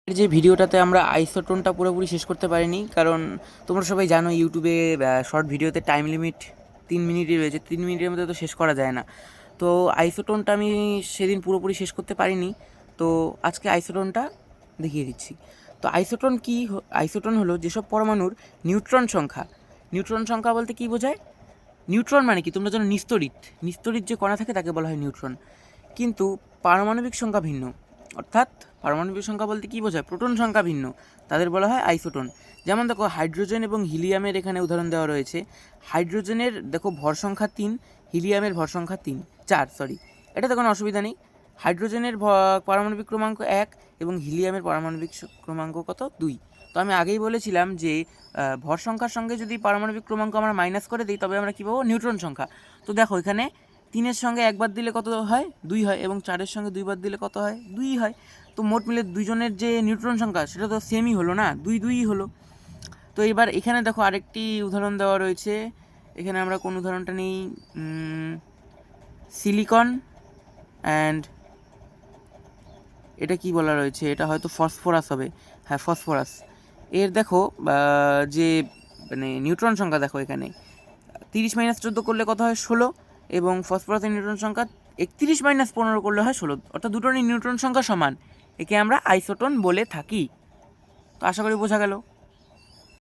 এর যে ভিডিওটাতে আমরা আইসোটোনটা পুরোপুরি শেষ করতে পারিনি, কারণ তোমরা সবাই জানো ইউটিউবে শর্ট ভিডিওতে টাইম লিমিট 3 মিনিটই রয়েছে। 3 মিনিটের মধ্যে তো শেষ করা যায় না। তো আইসোটোনটা আমি সেদিন পুরোপুরি শেষ করতে পারিনি, তো আজকে আইসোটোনটা দেখিয়ে দিচ্ছি। তো আইসোটোন কি? আইসোটোন হলো যেসব পরমাণুর নিউট্রন সংখ্যা। নিউট্রন সংখ্যা বলতে কী বোঝায়? নিউট্রন মানে কি তোমরা জানো? নিস্তড়িত। নিস্তড়িত যে কণা থাকে তাকে বলা হয় নিউট্রন। কিন্তু পারমাণবিক সংখ্যা ভিন্ন, অর্থাৎ পারমাণবিক সংখ্যা বলতে কী বোঝায়? প্রোটন সংখ্যা ভিন্ন, তাদের বলা হয় আইসোটোন। যেমন দেখো হাইড্রোজেন এবং হিলিয়ামের এখানে উদাহরণ দেওয়া রয়েছে। হাইড্রোজেনের দেখো ভর সংখ্যা 3, হিলিয়ামের ভর সংখ্যা 4, এটাতে কোনো অসুবিধা নেই। হাইড্রোজেনের পারমাণবিক ক্রমাঙ্ক 1 এবং হিলিয়ামের পারমাণবিক ক্রমাঙ্ক কত? 2। তো আমি আগেই বলেছিলাম যে ভর সংখ্যার সঙ্গে যদি পারমাণবিক ক্রমাঙ্ক আমরা মাইনাস করে দিই তবে আমরা কী পাবো? নিউট্রন সংখ্যা। তো দেখো এখানে 3-এর সঙ্গে 1 বাদ দিলে কত হয়? 2 হয়, এবং 4-এর সঙ্গে 2 বাদ দিলে কত হয়? 2 হয়। তো মোট মিলে দুইজনের যে নিউট্রন সংখ্যা সেটা তো সেমই হলো না, 2-2ই হলো। তো এবার এখানে দেখো আরেকটি উদাহরণ দেওয়া রয়েছে। এখানে আমরা কোন উদাহরণটা নিই? সিলিকন অ্যান্ড এটা কি বলা রয়েছে? এটা হয়তো ফসফরাস হবে। হ্যাঁ, ফসফরাস। এর দেখো যে মানে নিউট্রন সংখ্যা দেখো এখানে 30-14 করলে কত হয়? 16, এবং ফসফরাসের নিউট্রন সংখ্যা 31-15 করলে হয় 16, অর্থাৎ দুটোরই নিউট্রন সংখ্যা সমান। একে আমরা আইসোটোন বলে থাকি। তো আশা করি বোঝা গেল।